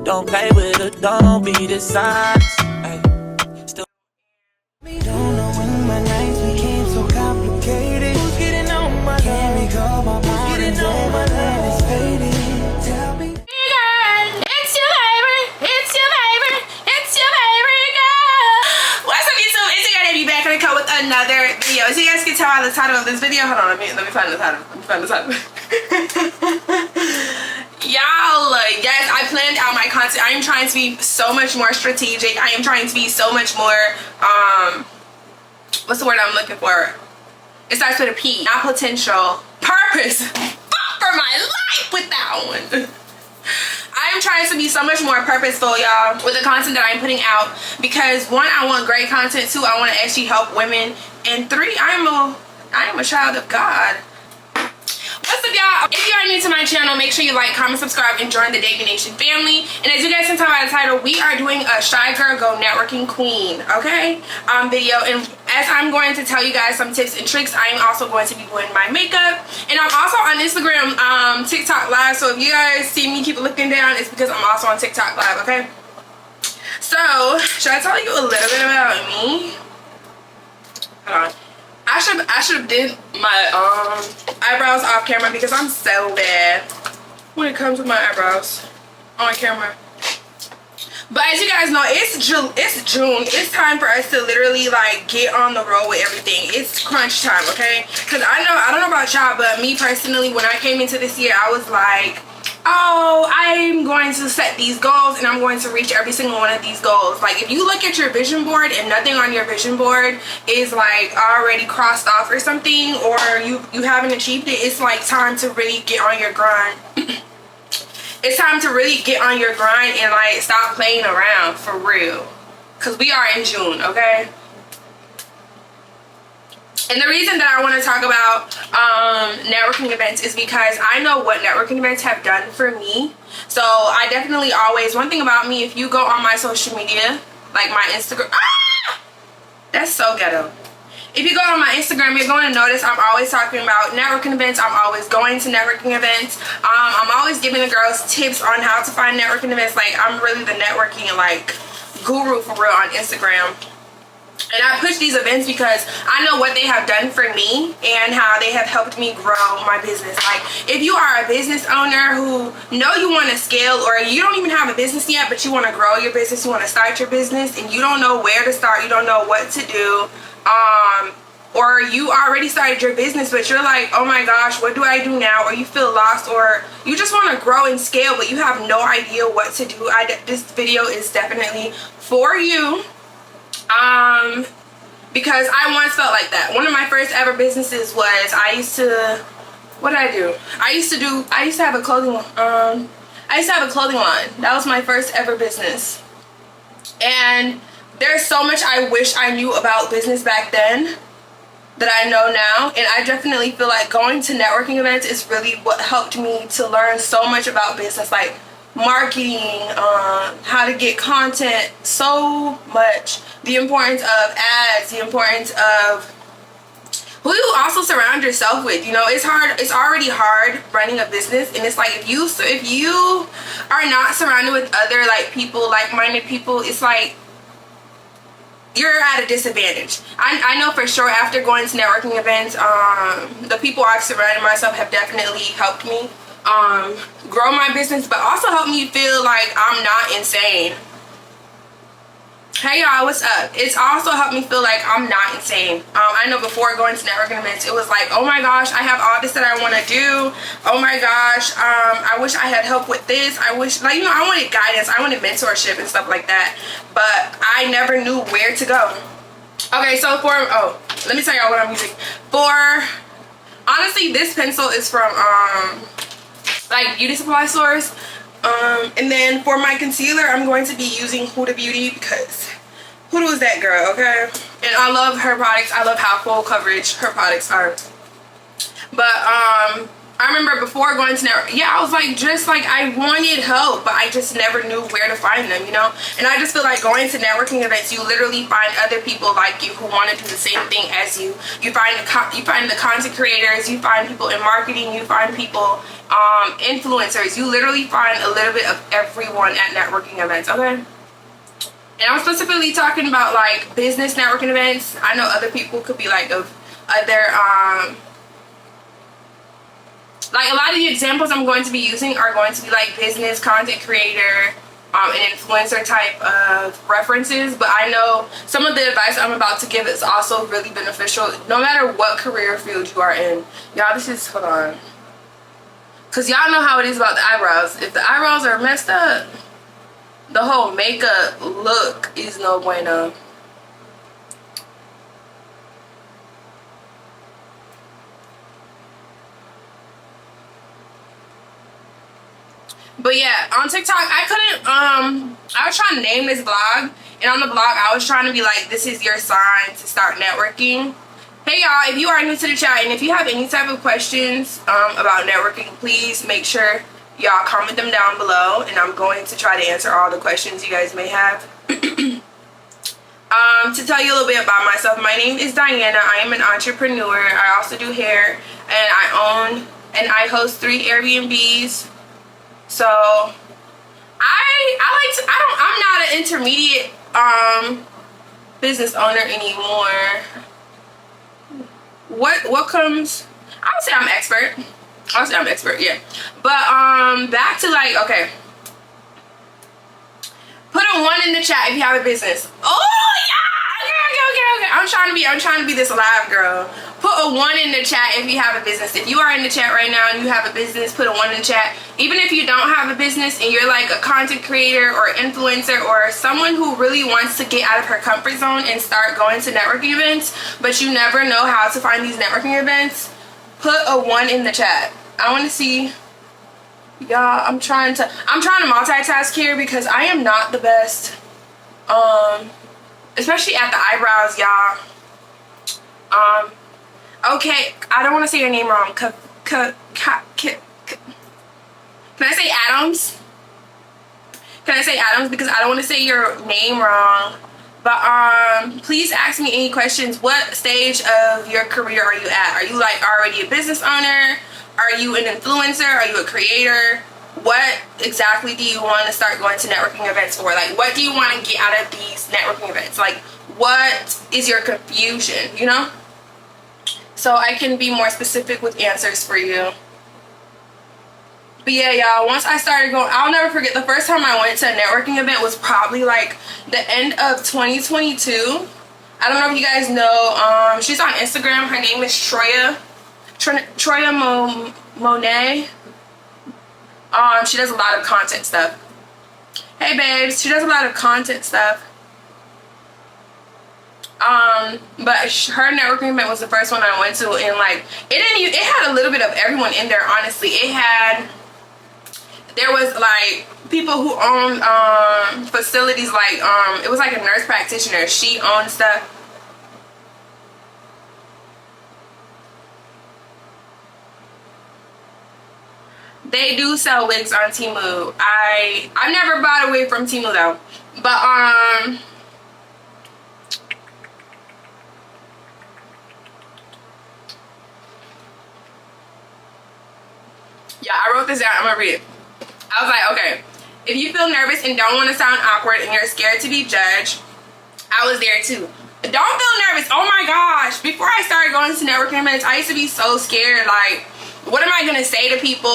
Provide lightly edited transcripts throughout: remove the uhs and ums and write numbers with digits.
Don't play with it, don't be dishonest. Ay, still me don't know when my nights became so complicated. Who's getting on my chemical, my mind and my land is fading. Tell me. Hey guys, it's your favorite girl. What's up YouTube? It's your girl back and come with another video. As you guys can tell by the title of this video, hold on, let me find the title. Y'all, yes, I planned out my content. I am trying to be so much more strategic. I am trying to be so much more, what's the word I'm looking for? It starts with a P. Not potential. Purpose. Fuck for my life with that one. I am trying to be so much more purposeful, y'all, with the content that I'm putting out. Because one, I want great content. Two, I want to actually help women. And three, I am a child of God. What's up, y'all? If you are new to my channel, make sure you like, comment, subscribe, and join the Davy Nation family. And as you guys can tell by the title, we are doing a Shy Girl Go Networking Queen, okay, video. And as I'm going to tell you guys some tips and tricks, I am also going to be doing my makeup. And I'm also on Instagram, TikTok Live. So if you guys see me keep looking down, it's because I'm also on TikTok Live, okay? So, should I tell you a little bit about me? Hold on. I should have did my eyebrows off camera because I'm so bad when it comes with my eyebrows on camera. But as you guys know, it's June. It's time for us to literally like get on the road with everything. It's crunch time, okay? Because I don't know about y'all, but me personally, when I came into this year, I was like, oh, I'm going to set these goals and I'm going to reach every single one of these goals. Like if you look at your vision board and nothing on your vision board is like already crossed off or something, or you haven't achieved it, it's like time to really get on your grind. It's time to really get on your grind and like stop playing around for real. Because we are in June, okay? And the reason that I want to talk about networking events is because I know what networking events have done for me. So I definitely always, one thing about me, if you go on my social media, like my Instagram, that's so ghetto. If you go on my Instagram, you're going to notice I'm always talking about networking events. I'm always going to networking events. I'm always giving the girls tips on how to find networking events. Like I'm really the networking like guru for real on Instagram. And I push these events because I know what they have done for me and how they have helped me grow my business. Like if you are a business owner who know you want to scale, or you don't even have a business yet but you want to grow your business, you want to start your business and you don't know where to start, you don't know what to do, or you already started your business but you're like, oh my gosh, what do I do now? Or you feel lost, or you just want to grow and scale but you have no idea what to do, this video is definitely for you. Because I once felt like that. One of my first ever businesses was, what did I do? I used to have a clothing line. That was my first ever business. And there's so much I wish I knew about business back then that I know now. And I definitely feel like going to networking events is really what helped me to learn so much about business. Like marketing, how to get content, so much. The importance of ads, the importance of who you also surround yourself with. You know, it's hard. It's already hard running a business, and it's like if you are not surrounded with other like people, like-minded people, it's like you're at a disadvantage. I know for sure after going to networking events, the people I've surrounded myself have definitely helped me grow my business, but also help me feel like I'm not insane. Hey y'all, what's up? It's also helped me feel like I'm not insane. I know before going to networking events, it was like, oh my gosh, I have all this that I want to do. Oh my gosh, I wish I had help with this. I wish, like, you know, I wanted guidance. I wanted mentorship and stuff like that. But I never knew where to go. Okay, so let me tell y'all what I'm using. Honestly, this pencil is from, like beauty supply stores. And then for my concealer, I'm going to be using Huda Beauty because Huda is that girl, okay? And I love her products. I love how full coverage her products are. But I remember before going to network, yeah, I was like, just like, I wanted help, but I just never knew where to find them, you know? And I just feel like going to networking events, you literally find other people like you who want to do the same thing as you. You find the content creators, you find people in marketing, you find people, influencers. You literally find a little bit of everyone at networking events, okay? And I'm specifically talking about like business networking events. I know other people could be like of other, like a lot of the examples I'm going to be using are going to be like business, content creator, and influencer type of references. But I know some of the advice I'm about to give is also really beneficial no matter what career field you are in. Y'all, this is, hold on. Because y'all know how it is about the eyebrows. If the eyebrows are messed up, the whole makeup look is no bueno. But yeah, on TikTok, I couldn't, I was trying to name this vlog. And on the vlog, I was trying to be like, this is your sign to start networking. Hey y'all, if you are new to the chat and if you have any type of questions about networking, please make sure y'all comment them down below. And I'm going to try to answer all the questions you guys may have. To tell you a little bit about myself, my name is Dayana. I am an entrepreneur. I also do hair, and I own and I host 3 Airbnbs. So I'm not an intermediate business owner anymore. What comes, I would say I'm expert, yeah. But back to like, okay. Put a 1 in the chat if you have a business. Oh yeah, okay. I'm trying to be this live girl. Put a 1 in the chat if you have a business. If you are in the chat right now and you have a business, put a 1 in the chat. Even if you don't have a business and you're like a content creator or influencer or someone who really wants to get out of her comfort zone and start going to networking events, but you never know how to find these networking events, put a 1 in the chat. I want to see. Y'all, I'm trying to multitask here because I am not the best, especially at the eyebrows, y'all. Okay, I don't want to say your name wrong. Can I say Adams? Can I say Adams? Because I don't want to say your name wrong. But please ask me any questions. What stage of your career are you at? Are you like already a business owner? Are you an influencer? Are you a creator? What exactly do you want to start going to networking events for? Like, what do you want to get out of these networking events? Like, what is your confusion, you know? So I can be more specific with answers for you. But yeah, y'all, once I started going, I'll never forget the first time I went to a networking event was probably like the end of 2022. I don't know if you guys know, she's on Instagram. Her name is Troya Monet. She does a lot of content stuff. Hey babes, she does a lot of content stuff. But her networking event was the first one I went to, and like it had a little bit of everyone in there, honestly. There was like people who own facilities, like it was like a nurse practitioner. She owned stuff. They do sell wigs on Temu. I've never bought a wig from Temu though. But yeah, I wrote this down. I'm gonna read it. I was like, okay, if you feel nervous and don't want to sound awkward and you're scared to be judged, I was there too. Don't feel nervous. Oh my gosh. Before I started going to networking events, I used to be so scared. Like, what am I gonna say to people?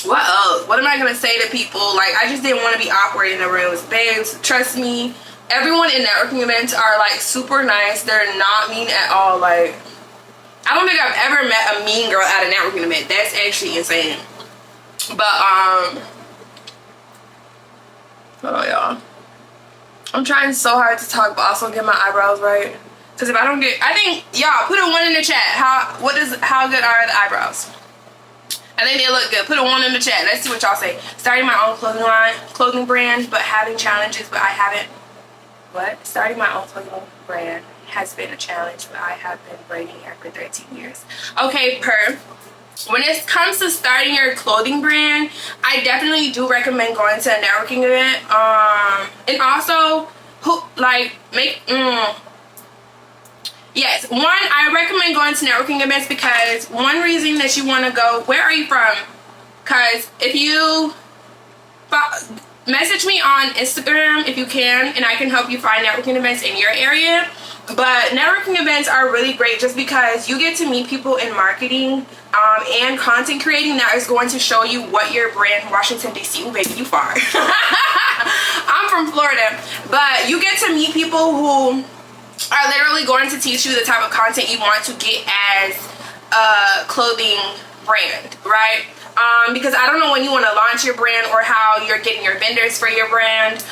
What else? What am I gonna say to people? Like, I just didn't want to be awkward in the rooms. Babes, trust me, everyone in networking events are like super nice. They're not mean at all. Like, I don't think I've ever met a mean girl at a networking event. That's actually insane. But hold on, y'all. I'm trying so hard to talk, but also get my eyebrows right. Because if I don't get, I think, y'all, put a 1 in the chat. How good are the eyebrows? I think they look good. Put a 1 in the chat. Let's see what y'all say. Starting my own clothing brand, but having challenges, but I haven't. What? Starting my own clothing brand has been a challenge, but I have been braiding hair for 13 years. Okay, when it comes to starting your clothing brand, I definitely do recommend going to a networking event. And also, yes, one, I recommend going to networking events because one reason that you want to go, where are you from? Because if you message me on Instagram if you can, and I can help you find networking events in your area. But networking events are really great just because you get to meet people in marketing and content creating that is going to show you what your brand, Washington DC, baby, you far. I'm from Florida, but you get to meet people who are literally going to teach you the type of content you want to get as a clothing brand, right? Because I don't know when you want to launch your brand or how you're getting your vendors for your brand,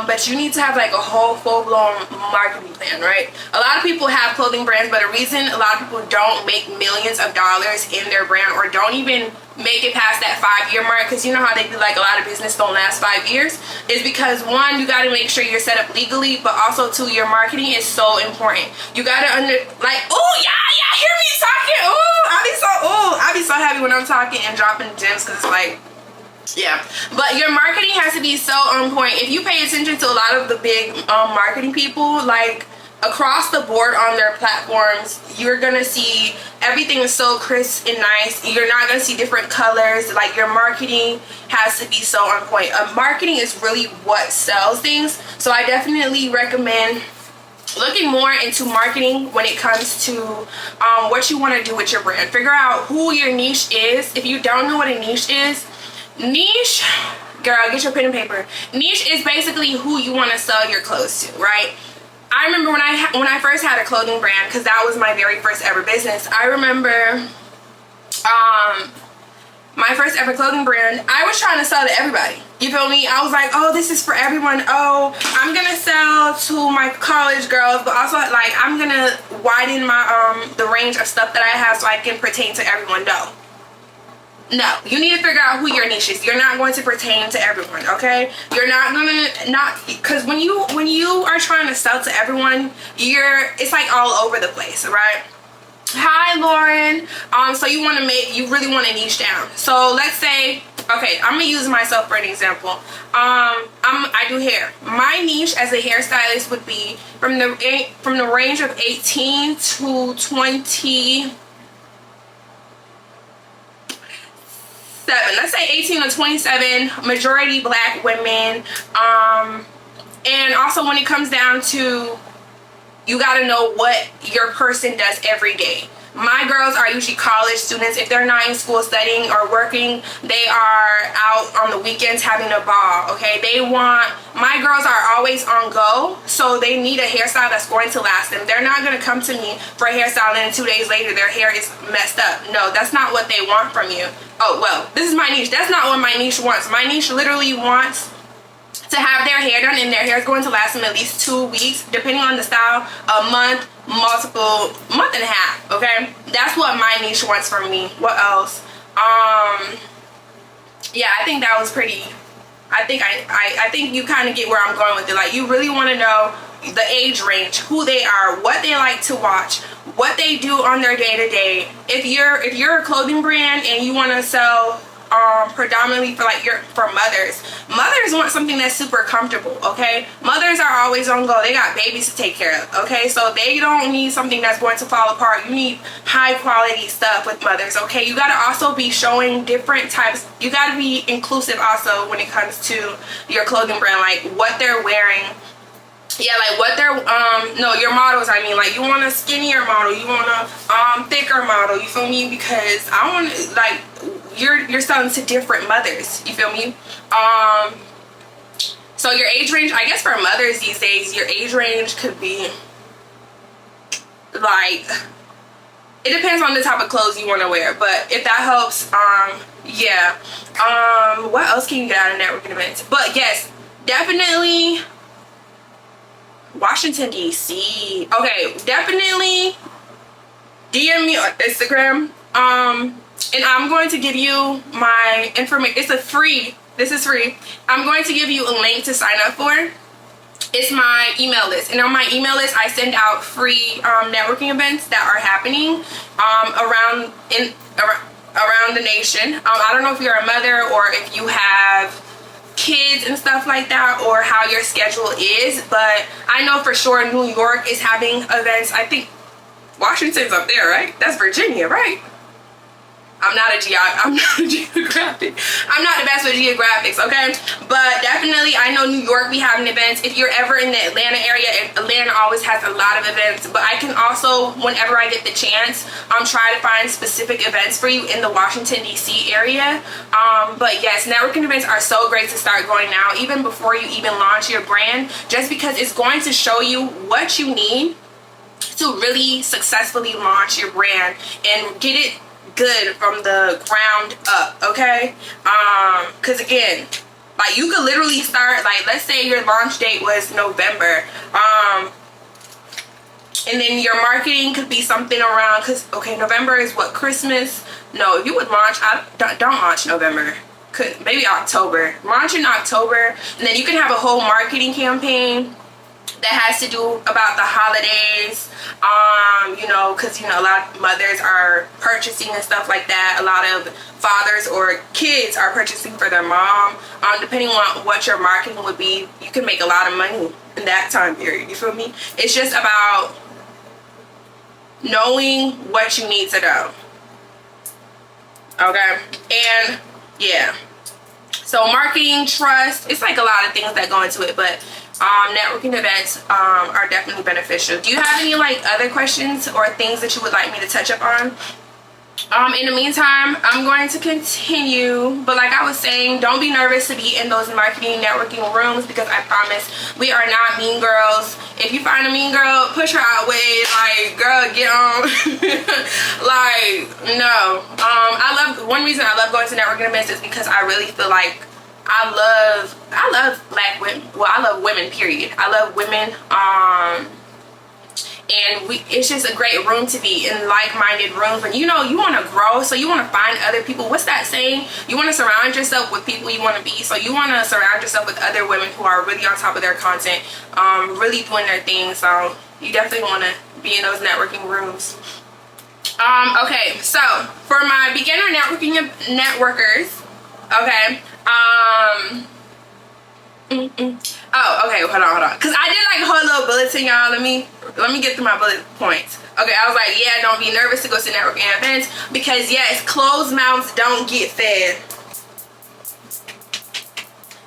but you need to have like a whole full-blown marketing plan, right? A lot of people have clothing brands, but the reason a lot of people don't make millions of dollars in their brand or don't even make it past that 5-year mark, because you know how they be like a lot of business don't last 5 years, is because one, you got to make sure you're set up legally, but also two, your marketing is so important. You got to oh yeah, hear me talking. I be so happy when I'm talking and dropping gems, because it's like, yeah. But your marketing has to be so on point. If you pay attention to a lot of the big marketing people, like across the board on their platforms, you're gonna see everything is so crisp and nice. You're not gonna see different colors. Like, your marketing has to be so on point. Marketing is really what sells things. So I definitely recommend looking more into marketing when it comes to what you want to do with your brand. Figure out who your niche is. If you don't know what a niche is, girl, get your pen and paper. Niche is basically who you want to sell your clothes to, right? I remember when I first had a clothing brand, because that was my very first ever business. I remember my first ever clothing brand, I was trying to sell to everybody. You feel me? I was like, oh, this is for everyone. Oh, I'm gonna sell to my college girls, but also like I'm gonna widen my the range of stuff that I have so I can pertain to everyone. No, you need to figure out who your niche is. You're not going to pertain to everyone, okay? You're not gonna because when you are trying to sell to everyone, it's like all over the place, right? Hi, Lauren. So you really want to niche down. So let's say, okay, I'm gonna use myself for an example. I do hair. My niche as a hairstylist would be from the range of 18 to 27. Let's say 18 to 27. Majority Black women. And also when it comes down to, you got to know what your person does every day. My girls are usually college students. If they're not in school studying or working, they are out on the weekends having a ball, okay? My girls are always on go, so they need a hairstyle that's going to last them. They're not going to come to me for a hairstyle and then 2 days later their hair is messed up. No, that's not what they want from you. Oh, well, this is my niche. That's not what my niche wants. My niche literally wants to have their hair done, and their hair is going to last them at least 2 weeks, depending on the style, a month, month and a half, okay? That's what my niche wants from me. What else? Yeah, I think that was pretty, I think you kind of get where I'm going with it. Like, you really want to know the age range, who they are, what they like to watch, what they do on their day-to-day. If you're a clothing brand and you want to sell predominantly for mothers want something that's super comfortable, okay? Mothers are always on go. They got babies to take care of, okay? So they don't need something that's going to fall apart. You need high quality stuff with mothers, okay? You got to also be showing different types. You got to be inclusive also when it comes to your clothing brand, like what they're wearing. Yeah, like what they're no, your models, I mean, like you want a skinnier model, you want a thicker model, you feel me? Because I want, like, you're selling to different mothers, you feel me? So your age range, I guess for mothers these days, your age range could be like, it depends on the type of clothes you want to wear, but if that helps, yeah. What else can you get out of networking events? But yes, definitely Washington DC. Okay, definitely DM me on Instagram. And I'm going to give you my information. This is free. I'm going to give you a link to sign up for. It's my email list, and on my email list I send out free networking events that are happening around the nation. I don't know if you're a mother or if you have kids and stuff like that, or how your schedule is, but I know for sure New York is having events. I think Washington's up there, right? That's Virginia, right? I'm not a geographic. I'm not the best with geographics, okay? But definitely, I know New York be having events. If you're ever in the Atlanta area, Atlanta always has a lot of events. But I can also, whenever I get the chance, try to find specific events for you in the Washington, D.C. area. But yes, networking events are so great to start going now, even before you even launch your brand, just because it's going to show you what you need to really successfully launch your brand and get it good from the ground up, okay? Because again, like, you could literally start, like, let's say your launch date was November, and then your marketing could be something around, because okay, November is what, Christmas? No, if you would launch, don't launch November. Maybe October. Launch in October, and then you can have a whole marketing campaign that has to do about the holidays, you know, because, you know, a lot of mothers are purchasing and stuff like that. A lot of fathers or kids are purchasing for their mom. Depending on what your marketing would be, you can make a lot of money in that time period. You feel me? It's just about knowing what you need to know. Okay? And yeah. So marketing, trust, it's like a lot of things that go into it, but networking events are definitely beneficial. Do you have any like other questions or things that you would like me to touch up on? In the meantime, I'm going to continue, but like I was saying, don't be nervous to be in those marketing networking rooms, because I promise we are not mean girls. If you find a mean girl, push her out way, like, girl, get on. Like, no. One reason I love going to networking events is because I really feel like I love black women. Well, I love women, period. I love women. And it's just a great room to be in, like-minded rooms. When you know you want to grow, so you want to find other people. What's that saying? You want to surround yourself with people you want to be. So you want to surround yourself with other women who are really on top of their content, really doing their thing. So you definitely want to be in those networking rooms. Okay, so for my beginner networkers, okay, oh, okay, hold on, because I did like a whole little bulletin, y'all. Let me get through my bullet points. Okay, I was like, yeah, don't be nervous to go to networking events, because yes, closed mouths don't get fed.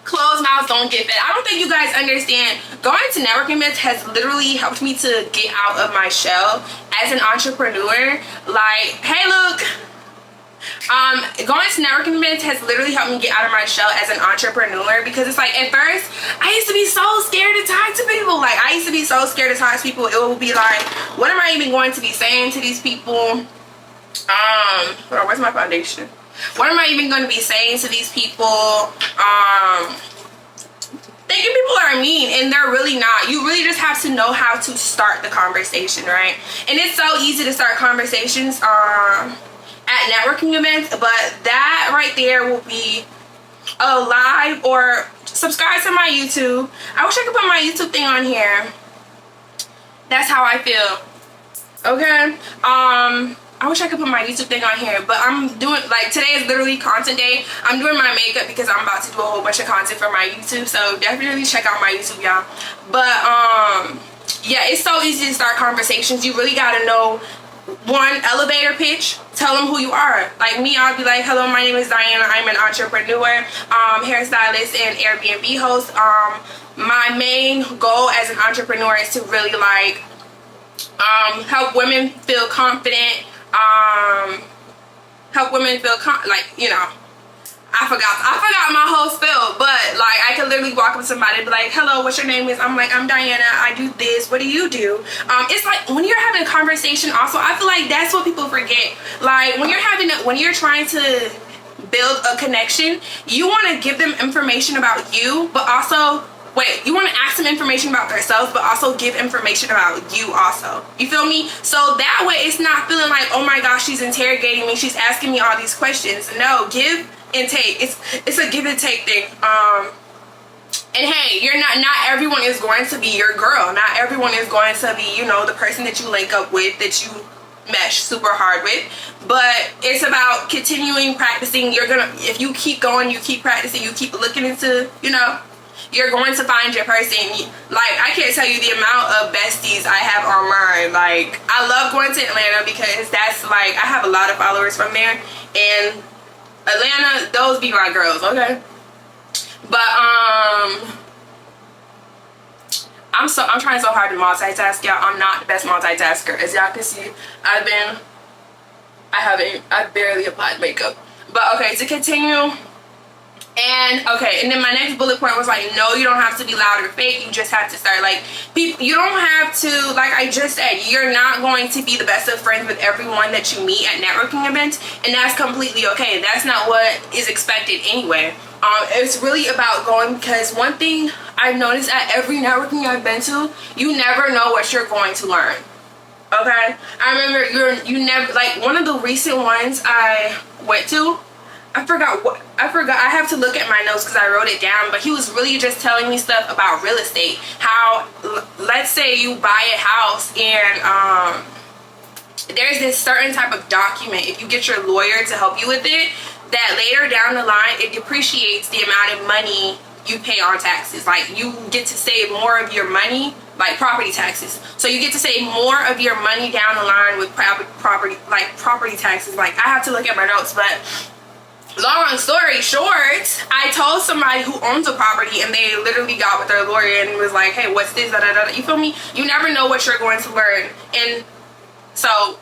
Closed mouths don't get fed. I don't think you guys understand. Going to networking events has literally helped me to get out of my shell as an entrepreneur. Like, hey, look. Going to networking events has literally helped me get out of my shell as an entrepreneur, because it's like, at first I used to be so scared to talk to people. Like, I used to be so scared to talk to people. It would be like, what am I even going to be saying to these people? Hold on, where's my foundation? What am I even going to be saying to these people? Thinking people are mean, and they're really not. You really just have to know how to start the conversation, right? And it's so easy to start conversations at networking events, but that right there will be a live, or subscribe to my YouTube. I wish I could put my YouTube thing on here. That's how I feel. Okay, I wish I could put my YouTube thing on here, but I'm doing, like, today is literally content day. I'm doing my makeup because I'm about to do a whole bunch of content for my YouTube, so definitely check out my YouTube, y'all. But yeah, it's so easy to start conversations. You really gotta know, one, elevator pitch. Tell them who you are. Like me, I'll be like, hello, my name is Dayana. I'm an entrepreneur, hairstylist, and Airbnb host. My main goal as an entrepreneur is to really like help women feel confident, help women feel like, you know, I forgot my whole spiel, but like I can literally walk up to somebody and be like, hello, what's your name? Is I'm like, I'm Dayana, I do this, what do you do? It's like when you're having a conversation also, I feel like that's what people forget. Like when you're trying to build a connection, you want to give them information about you, but also you want to ask them information about themselves, but also give information about you also. You feel me? So that way it's not feeling like, oh my gosh, she's interrogating me, she's asking me all these questions. No, give and take. It's a give and take thing. And hey, you're not everyone is going to be your girl. Not everyone is going to be, you know, the person that you link up with, that you mesh super hard with. But it's about continuing practicing. You're gonna, if you keep going, you keep practicing, you keep looking into, you know, you're going to find your person. Like, I can't tell you the amount of besties I have online. Like, I love going to Atlanta because that's like, I have a lot of followers from there, and Atlanta, those be my girls, okay? But I'm trying so hard to multitask, y'all. I'm not the best multitasker. As y'all can see, I barely applied makeup. But okay, to continue. And okay, and then my next bullet point was like, no, you don't have to be loud or fake. You just have to start, like, people, you don't have to, like I just said, you're not going to be the best of friends with everyone that you meet at networking events, and that's completely okay. That's not what is expected anyway. It's really about going, because one thing I've noticed at every networking I've been to, you never know what you're going to learn. Okay, I remember you never, like, one of the recent ones I went to, I forgot. I have to look at my notes because I wrote it down, but he was really just telling me stuff about real estate. How, let's say you buy a house and there's this certain type of document, if you get your lawyer to help you with it, that later down the line it depreciates the amount of money you pay on taxes. Like, you get to save more of your money, like property taxes. So you get to save more of your money down the line with property taxes. Like, I have to look at my notes, but long story short, I told somebody who owns a property, and they literally got with their lawyer and was like, hey, what's this, da, da, da. You feel me? You never know what you're going to learn. And so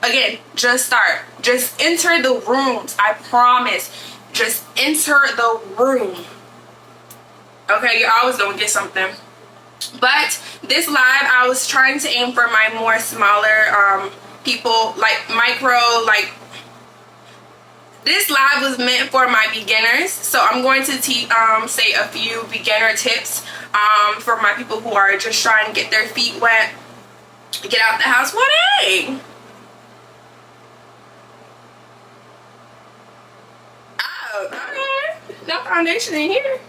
again, just start, just enter the rooms. I promise, just enter the room. Okay, you're always gonna get something. But this live, I was trying to aim for my more smaller people, like micro, like, this live was meant for my beginners, so I'm going to say a few beginner tips for my people who are just trying to get their feet wet, get out the house. What, hey? Oh, okay. No foundation in here.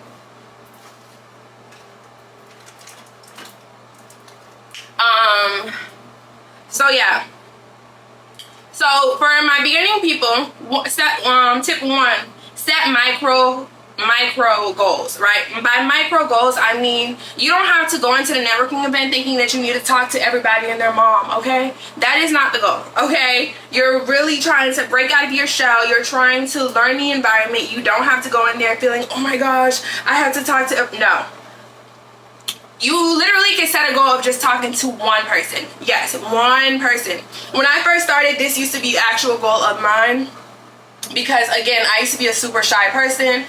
So yeah. So for my beginning people, tip 1, set micro goals, right? By micro goals, I mean you don't have to go into the networking event thinking that you need to talk to everybody and their mom, okay? That is not the goal, okay? You're really trying to break out of your shell. You're trying to learn the environment. You don't have to go in there feeling, oh my gosh, I have to talk to, no. You literally can set a goal of just talking to one person. Yes, one person. When I first started, this used to be an actual goal of mine, because again, I used to be a super shy person,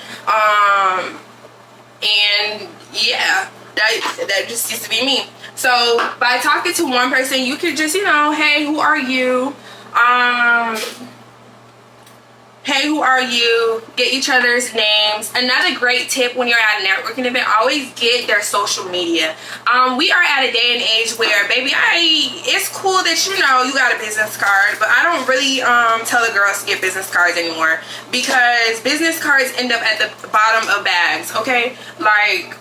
and yeah, that just used to be me. So by talking to one person, you could just, you know, hey, who are you? Hey, who are you? Get each other's names. Another great tip when you're at a networking event, always get their social media. We are at a day and age where, baby, it's cool that, you know, you got a business card, but I don't really tell the girls to get business cards anymore, because business cards end up at the bottom of bags, okay? Like,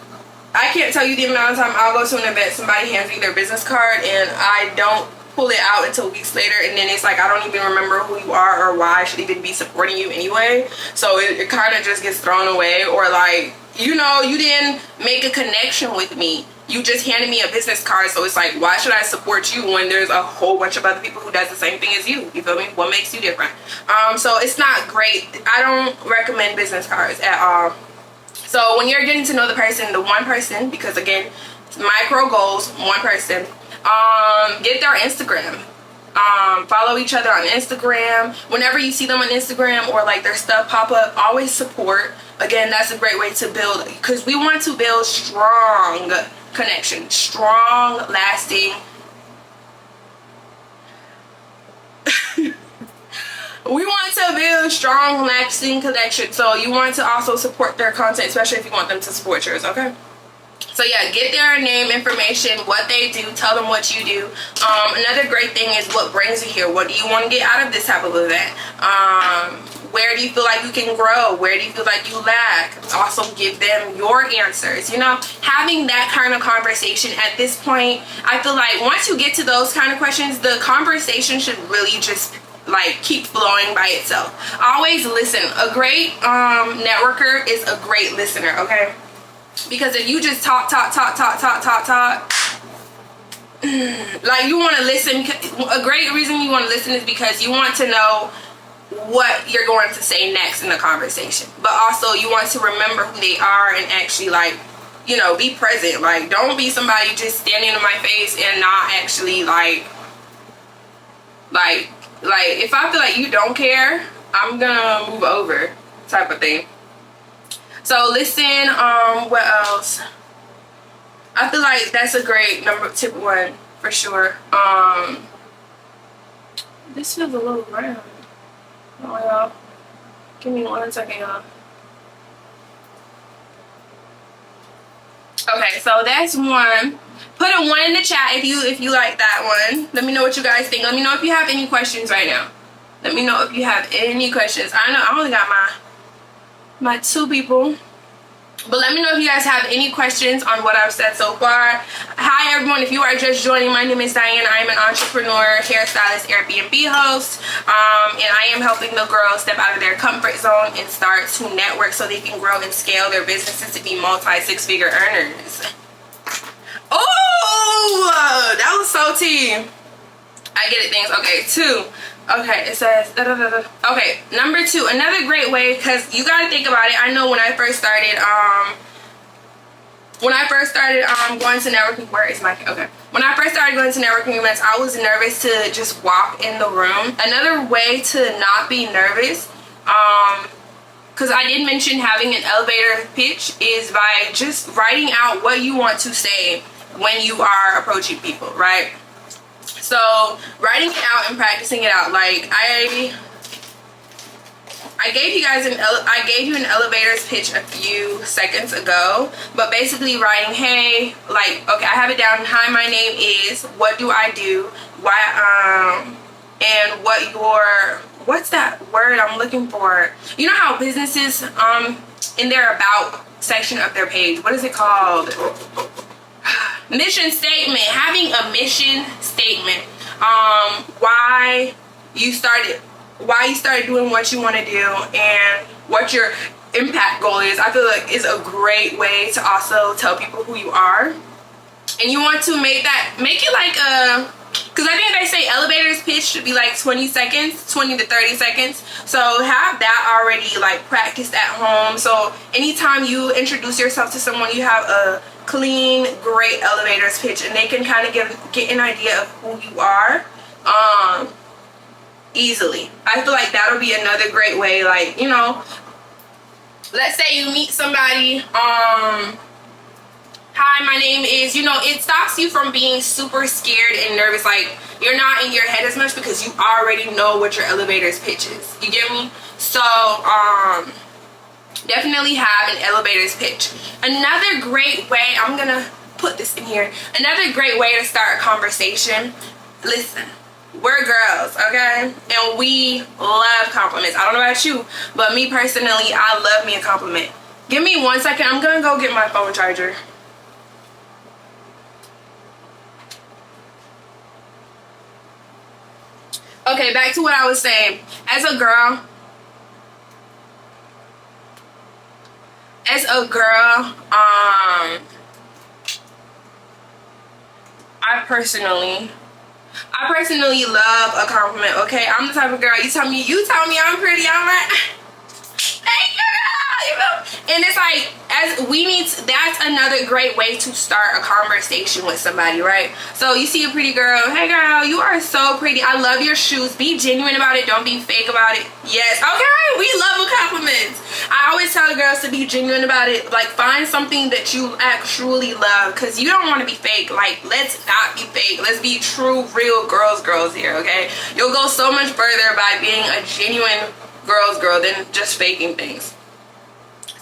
I can't tell you the amount of time I'll go to an event, somebody hands me their business card, and I don't pull it out until weeks later, and then it's like I don't even remember who you are or why I should even be supporting you anyway. So it kind of just gets thrown away, or like, you know, you didn't make a connection with me. You just handed me a business card, so it's like, why should I support you when there's a whole bunch of other people who does the same thing as you? You feel me? What makes you different? So it's not great. I don't recommend business cards at all. So when you're getting to know the person, the one person, because again, it's micro goals, one person. Get their Instagram. Follow each other on Instagram. Whenever you see them on Instagram or like their stuff pop up, always support. Again, that's a great way to build, because we want to build strong connection, strong, lasting. We want to build strong, lasting connection. So you want to also support their content, especially if you want them to support yours, okay? So yeah, get their name, information, what they do, tell them what you do. Another great thing is what brings you here. What do you want to get out of this type of event? Where do you feel like you can grow? Where do you feel like you lack? Also give them your answers. You know, having that kind of conversation at this point, I feel like once you get to those kind of questions, the conversation should really just like keep flowing by itself. Always listen. A great networker is a great listener, okay? Because if you just talk, like you want to listen, a great reason you want to listen is because you want to know what you're going to say next in the conversation, but also you want to remember who they are and actually, like, you know, be present. Like, don't be somebody just standing in my face and not actually like if I feel like you don't care, I'm gonna move over type of thing. So listen. What else? I feel like that's a great tip 1 for sure. This feels a little round. Oh, y'all. Give me 1 second, y'all. Okay, so that's 1. Put a 1 in the chat if you like that one. Let me know what you guys think. Let me know if you have any questions right now. Let me know if you have any questions. I know I only got my 2 people. But let me know if you guys have any questions on what I've said so far. Hi everyone, if you are just joining, my name is Dayana. I am an entrepreneur, hairstylist, Airbnb host, and I am helping the girls step out of their comfort zone and start to network so they can grow and scale their businesses to be multi-6-figure earners. Oh, that was so tea. I get it, things. Okay, 2. Okay, it says okay, number 2, another great way, because you got to think about it. I know when I first started going to networking, where is my, okay, when I first started going to networking events, I was nervous to just walk in the room. Another way to not be nervous, because I did mention having an elevator pitch, is by just writing out what you want to say when you are approaching people, right? So writing it out and practicing it out. Like I gave you an elevator's pitch a few seconds ago, but basically writing, hey, like, okay, I have it down. Hi, my name is, what do I do, why, and what's that word I'm looking for? You know how businesses in their about section of their page, what is it called? Mission statement. Having a mission statement. Why you started doing what you want to do and what your impact goal is. I feel like is a great way to also tell people who you are. And you want to make it like a, because I think they say elevator's pitch should be like 20 seconds, 20 to 30 seconds. So have that already like practiced at home. So anytime you introduce yourself to someone, you have a clean, great elevator's pitch, and they can kind of get an idea of who you are easily. I feel like that'll be another great way. Like, you know, let's say you meet somebody, hi, my name is, you know, it stops you from being super scared and nervous. Like, you're not in your head as much because you already know what your elevator's pitch is. You get me? So definitely have an elevator's pitch. Another great way, I'm gonna put this in here, another great way to start a conversation. Listen, we're girls, okay, and we love compliments. I don't know about you, but me personally, I love me a compliment. Give me 1 second. I'm gonna go get my phone charger. Okay, back to what I was saying. As a girl, I personally love a compliment. Okay, I'm the type of girl, you tell me I'm pretty, I'm like, thank you, girl, you know? And it's like, that's another great way to start a conversation with somebody, right? So you see a pretty girl, hey girl, you are so pretty, I love your shoes. Be genuine about it, don't be fake about it. Yes, okay, we love a compliment. I always tell girls to be genuine about it. Like, find something that you actually love, because you don't want to be fake. Like, let's not be fake. Let's be true, real girls here, okay? You'll go so much further by being a genuine girl than just faking things.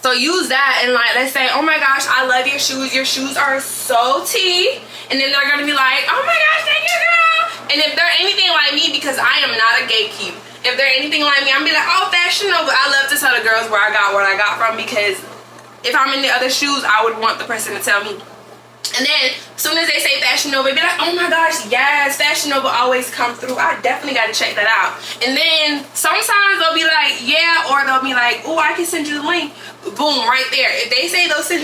So use that and, like, let's say, oh my gosh, I love your shoes. Your shoes are so tea. And then they're going to be like, oh my gosh, thank you, girl. And if they're anything like me, because I am not a gatekeep, if they're anything like me, I'm be like, oh, Fashion Nova. I love to tell the girls where I got what I got from, because if I'm in the other shoes, I would want the person to tell me. And then as soon as they say Fashion Nova, be like, oh my gosh, yes, Fashion Nova always come through. I definitely got to check that out. And then sometimes they'll be like, yeah, or they'll be like, oh, I can send you the link. Boom, right there. If they say they'll send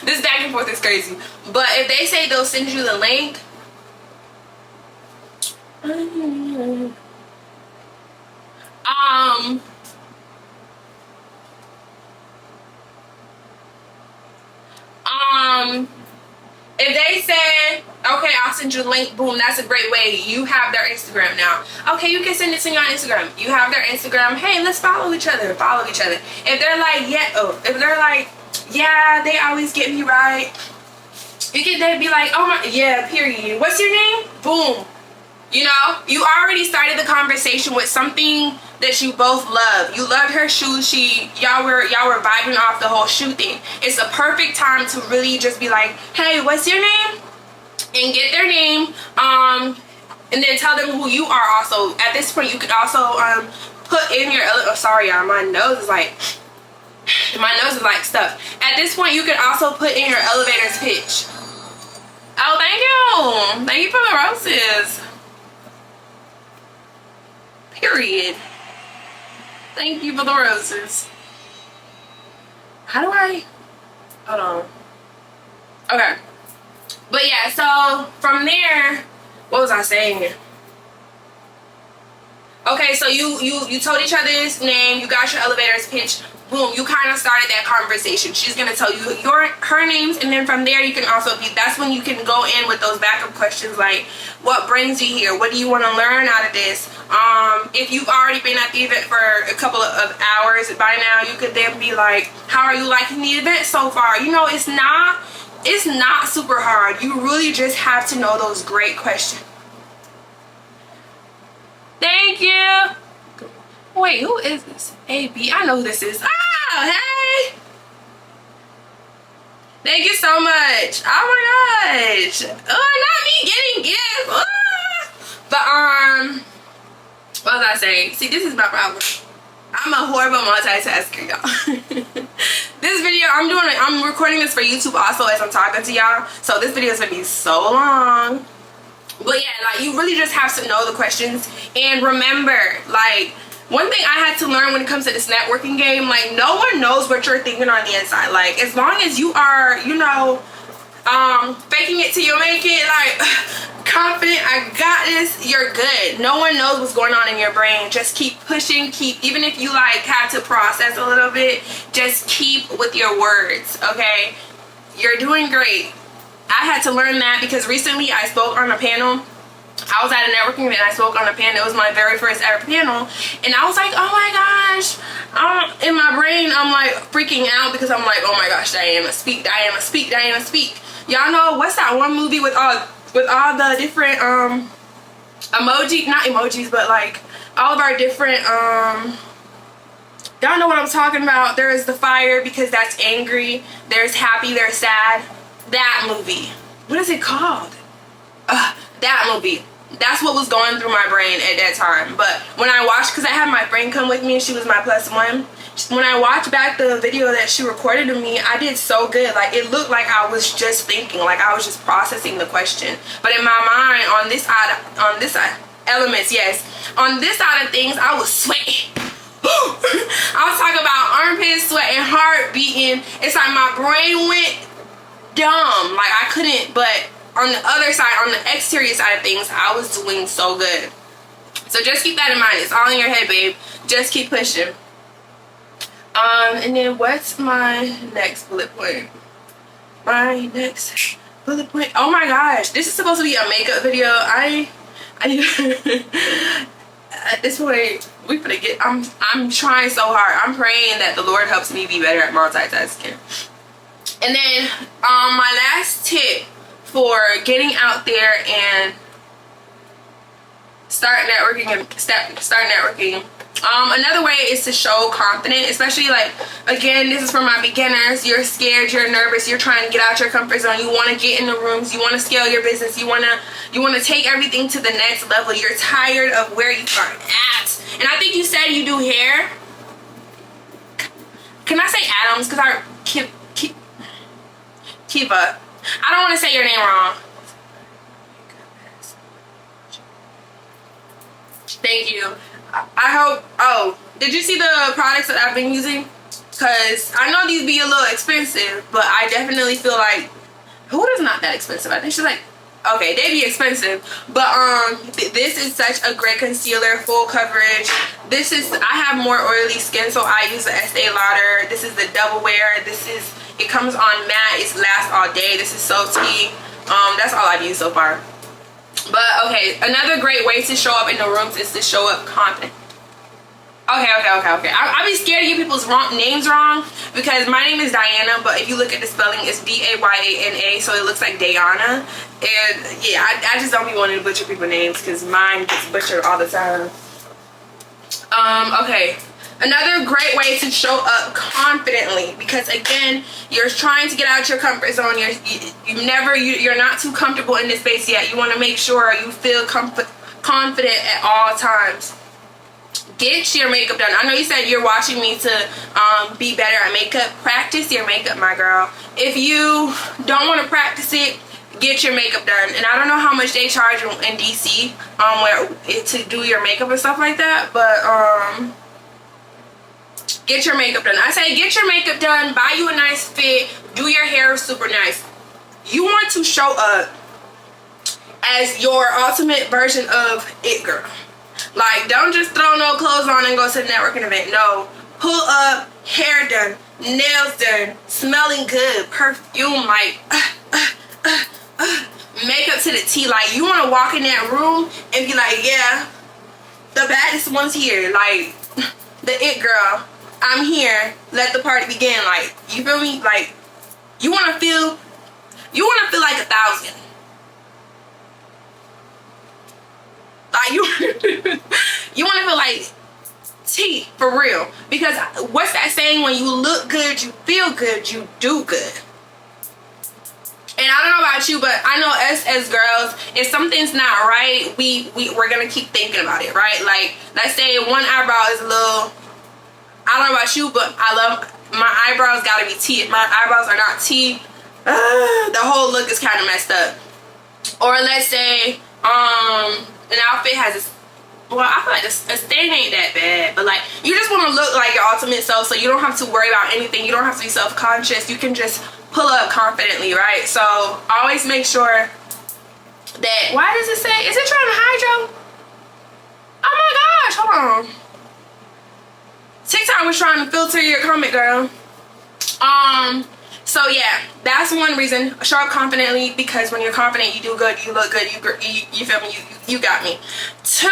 this back and forth is crazy. But if they say they'll send you the link, if they said, okay, I'll send you the link, boom, that's a great way. You have their Instagram now. Okay, you can send it to me on Instagram. You have their Instagram. Hey, let's follow each other. Follow each other. If they're like, yeah, if they're like, yeah, they always get me right. They'd be like, oh my, yeah, period. What's your name? Boom. You know, you already started the conversation with something that you both love. You loved her shoes. Y'all were vibing off the whole shoe thing. It's a perfect time to really just be like, hey, what's your name? And get their name. And then tell them who you are also. At this point, you could also put in your, oh, sorry, y'all, my nose is like stuff. At this point, you can also put in your elevator's pitch. Oh, thank you. Thank you for the roses. Period. Thank you for the roses. How do I? Hold on. Okay. But yeah, so from there, what was I saying? Okay, so you told each other's name, you got your elevator's pitch, boom, you kind of started that conversation. She's gonna tell you her names, and then from there you can also that's when you can go in with those backup questions like, what brings you here? What do you want to learn out of this? If you've already been at the event for a couple of hours by now, you could then be like, how are you liking the event so far? You know, it's not super hard. You really just have to know those great questions. Thank you. Wait, who is this? AB. I know who this is. Oh, hey. Thank you so much. Oh my gosh. Oh, not me getting gifts. Oh. But what was I saying? See, this is my problem. I'm a horrible multitasker, y'all. This video, I'm recording this for YouTube also as I'm talking to y'all. So this video is gonna be so long. But yeah, like, you really just have to know the questions. And remember, like, one thing I had to learn when it comes to this networking game, like, no one knows what you're thinking on the inside. Like, as long as you are, you know, faking it till you make it, like, confident, I got this, you're good. No one knows what's going on in your brain. Just keep pushing, even if you, like, have to process a little bit, just keep with your words, okay? You're doing great. I had to learn that because recently I spoke on a panel. I was at a networking event and I spoke on a panel. It was my very first ever panel. And I was like, oh my gosh. In my brain, I'm like freaking out because I'm like, oh my gosh, Dayana, speak, Dayana, speak, Dayana, speak. Y'all know, what's that one movie with all the different not emojis, but like all of our different y'all know what I'm talking about. There is the fire because that's angry. There's happy, there's sad. That movie. What is it called? That movie. That's what was going through my brain at that time. But when I watched, because I had my friend come with me and she was my +1. When I watched back the video that she recorded of me, I did so good. Like, it looked like I was just thinking, like I was just processing the question. But in my mind, on this side, elements, yes. On this side of things, I was sweating. I was talking about armpits, sweating, heart beating. It's like my brain went dumb. Like, I couldn't, but on the other side, on the exterior side of things, I was doing so good. So just keep that in mind. It's all in your head, babe. Just keep pushing. And then what's my next bullet point? My next bullet point. Oh my gosh, this is supposed to be a makeup video. I at this point, we finna get. I'm trying so hard. I'm praying that the Lord helps me be better at multitasking. And then my last tip for getting out there and start networking Another way is to show confidence, especially like, again, this is for my beginners. You're scared, you're nervous, you're trying to get out your comfort zone. You want to get in the rooms, you want to scale your business, you want to take everything to the next level. You're tired of where you are at. And I think you said you do hair. Can I say Adams? Because Kiva. I don't want to say your name wrong. Thank you. I hope. Oh, did you see the products that I've been using? Because I know these be a little expensive, but I definitely feel like who is not that expensive. I think she's like, okay, they be expensive, but this is such a great concealer, full coverage. This is, I have more oily skin, so I use the Estee Lauder. This is the double wear. It comes on matte. It lasts all day. This is so tea. That's all I've used so far. But okay, another great way to show up in the rooms is to show up confident. Okay. I be scared to get people's names wrong because my name is Dayana, but if you look at the spelling, it's D-A-Y-A-N-A, so it looks like Dayana. And yeah, I just don't be wanting to butcher people's names because mine gets butchered all the time. Okay. Another great way to show up confidently, because again, you're trying to get out your comfort zone. You're not too comfortable in this space yet. You want to make sure you feel confident at all times. Get your makeup done. I know you said you're watching me to be better at makeup. Practice your makeup, my girl. If you don't want to practice it, get your makeup done. And I don't know how much they charge in DC to do your makeup and stuff like that, but get your makeup done. I say get your makeup done, buy you a nice fit, do your hair super nice. You want to show up as your ultimate version of it girl. Like, don't just throw no clothes on and go to the networking event. No, pull up, hair done, nails done, smelling good, perfume, like makeup to the T. Like, you want to walk in that room and be like, yeah, the baddest one's here. Like, the it girl, I'm here, let the party begin. Like, you feel me? Like, you want to feel like 1,000. Like, you want to feel like T, for real. Because what's that saying? When you look good, you feel good, you do good. And I don't know about you, but I know us as girls, if something's not right, we're gonna keep thinking about it, right? Like, let's say one eyebrow is a little, I don't know about you, but I love my eyebrows gotta be T. If my eyebrows are not T, the whole look is kind of messed up. Or let's say an outfit has a, well, I feel like a stain ain't that bad, but like, you just want to look like your ultimate self, so you don't have to worry about anything. You don't have to be self-conscious. You can just pull up confidently, right? So always make sure that, why does it say, is it trying to hydro? Oh my gosh, hold on. TikTok was trying to filter your comment, girl. So yeah, that's one reason. Show up confidently, because when you're confident, you do good, you look good, you feel me, you got me. 2,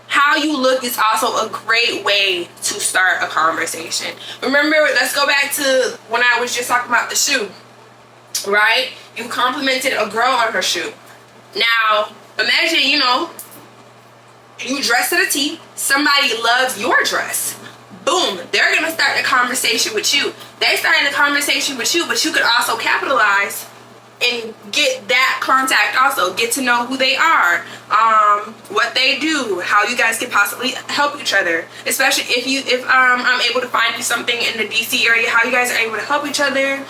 how you look is also a great way to start a conversation. Remember, let's go back to when I was just talking about the shoe, right? You complimented a girl on her shoe. Now, imagine, you know, you dress to the T, somebody loves your dress. Boom, they're gonna start the conversation with you. They started the conversation with you, but you could also capitalize and get that contact also. Get to know who they are, what they do, how you guys can possibly help each other. Especially if I'm able to find you something in the DC area, how you guys are able to help each other,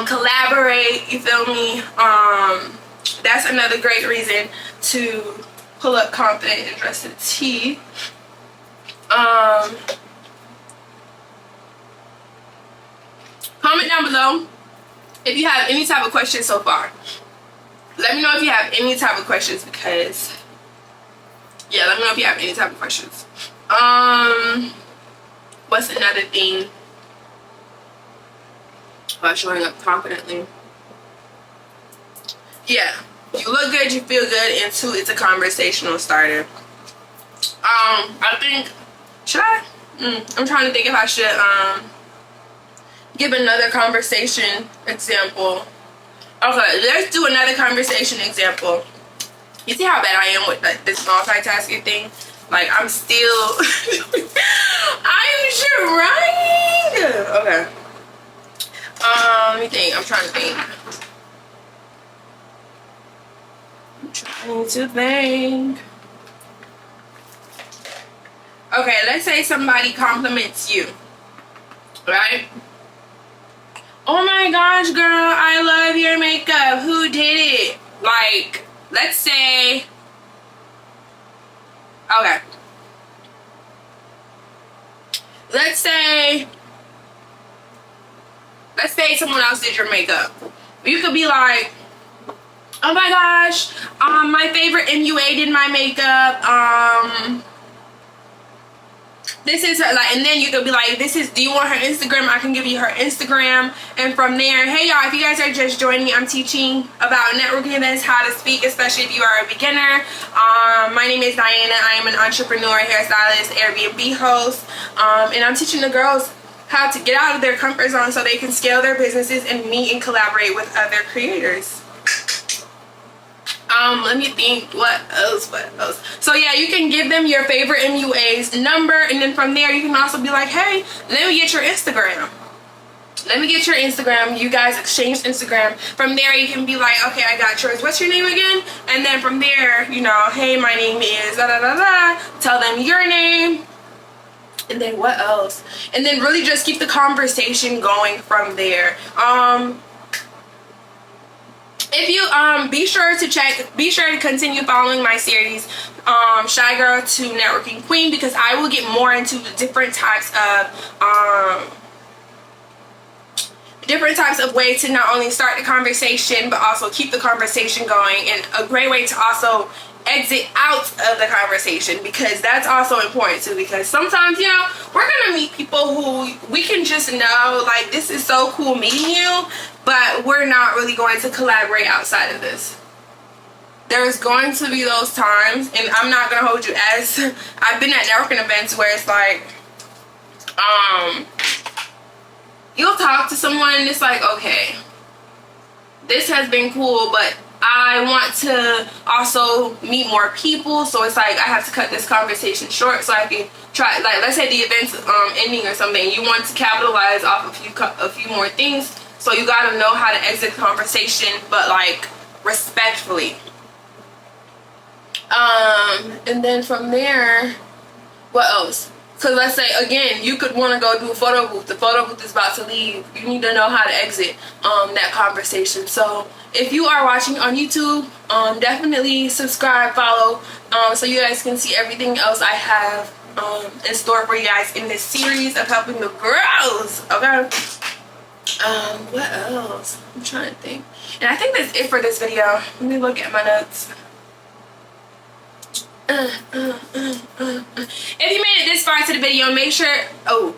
collaborate, you feel me? That's another great reason to pull up confident and dress to the T. Comment down below if you have any type of questions so far. Let me know if you have any type of questions, because yeah, let me know if you have any type of questions. What's another thing about showing up confidently? Yeah, you look good, you feel good, and 2, it's a conversational starter. I think, should I? I'm trying to think if I should give another conversation example. Okay, let's do another conversation example. You see how bad I am with this multitasking thing? Like, I'm still, I'm trying. Okay. Let me think. I'm trying to think. Okay, let's say somebody compliments you, right? Oh my gosh, girl, I love your makeup. Who did it? Like, let's say, okay. Let's say someone else did your makeup. You could be like, oh my gosh, my favorite MUA did my makeup. This is her, like, and then you could be like, do you want her Instagram? I can give you her Instagram. And from there, hey y'all, if you guys are just joining me, I'm teaching about networking events, how to speak, especially if you are a beginner. My name is Dayana. I am an entrepreneur, hairstylist, Airbnb host, and I'm teaching the girls how to get out of their comfort zone so they can scale their businesses and meet and collaborate with other creators. Let me think, what else? So yeah, you can give them your favorite MUA's number, and then from there you can also be like, hey, let me get your Instagram. Let me get your Instagram. You guys exchange Instagram. From there you can be like, okay, I got yours. What's your name again? And then from there, you know, hey, my name is da da da da. Tell them your name. And then what else? And then really just keep the conversation going from there. If you be sure to continue following my series, Shy Girl to Networking Queen, because I will get more into different types of ways to not only start the conversation but also keep the conversation going, and a great way to also exit out of the conversation, because that's also important too, because sometimes, you know, we're gonna meet people who we can just know, like, this is so cool meeting you, but we're not really going to collaborate outside of this. There's going to be those times, and I'm not gonna hold you as I've been at networking events where it's like, you'll talk to someone and it's like, okay, this has been cool, but I want to also meet more people, so it's like I have to cut this conversation short so I can try, like, let's say the event's ending or something. You want to capitalize off a few more things, so you gotta know how to exit the conversation, but like respectfully. And then from there, what else? Because let's say, again, you could want to go do a photo booth. The photo booth is about to leave. You need to know how to exit that conversation. So if you are watching on YouTube, definitely subscribe, follow, so you guys can see everything else I have in store for you guys in this series of helping the girls. Okay. What else? I'm trying to think. And I think that's it for this video. Let me look at my notes. If you made it this far into the video, make sure, if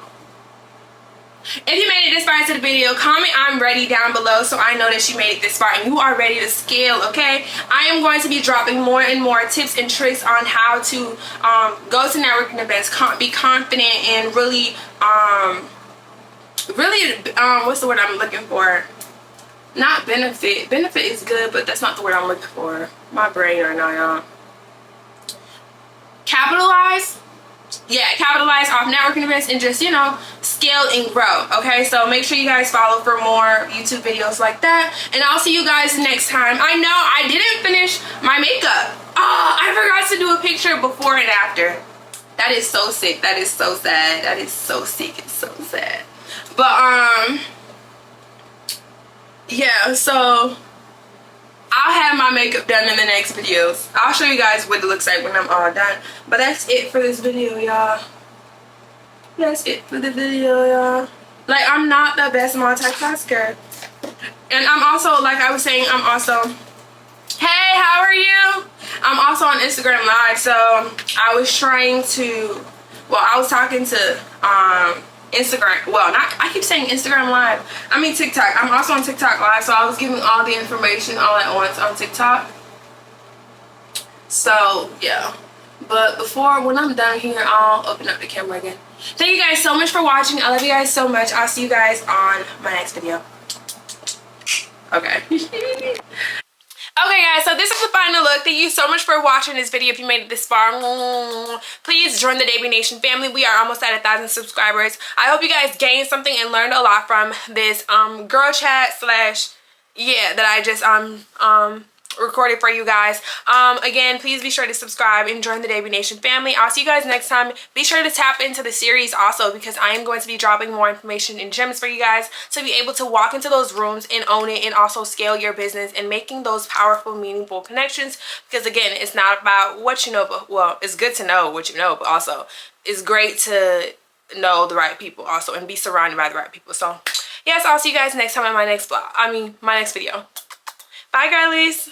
you made it this far into the video, comment I'm ready down below so I know that you made it this far and you are ready to scale, okay? I am going to be dropping more and more tips and tricks on how to go to networking events, be confident, and really, what's the word I'm looking for? Not benefit. Benefit is good, but that's not the word I'm looking for. My brain right now, y'all. Capitalize. Yeah, capitalize off networking events and just, you know, scale and grow. Okay, so make sure you guys follow for more YouTube videos like that, and I'll see you guys next time. I know I didn't finish my makeup. Oh, I forgot to do a picture before and after. That is so sick. That is so sad. That is so sick. It's so sad. But yeah, so I'll have my makeup done in the next videos. I'll show you guys what it looks like when I'm all done. But that's it for this video, y'all. That's it for the video, y'all. Like, I'm not the best multitasker. And I'm also, like I was saying, I'm also, hey, how are you? I'm also on Instagram Live. So I was trying to, well, I was talking to Instagram, well, not, I keep saying Instagram Live, I mean TikTok. I'm also on TikTok Live, so I was giving all the information all at once on TikTok. So yeah, but when I'm done here, I'll open up the camera again. Thank you guys so much for watching. I love you guys so much. I'll see you guys on my next video. Okay. Okay guys, so this is the final look. Thank you so much for watching this video. If you made it this far, please join the Dayana Nation family. We are almost at 1,000 subscribers. I hope you guys gained something and learned a lot from this girl chat slash that I just recorded for you guys. Again, please be sure to subscribe and join the Dayana Nation family. I'll see you guys next time. Be sure to tap into the series also, because I am going to be dropping more information and gems for you guys to be able to walk into those rooms and own it, and also scale your business and making those powerful, meaningful connections. Because again, it's not about what you know, but well, it's good to know what you know, but also it's great to know the right people also and be surrounded by the right people. So yes, I'll see you guys next time in my next vlog. My next video. Bye girlies.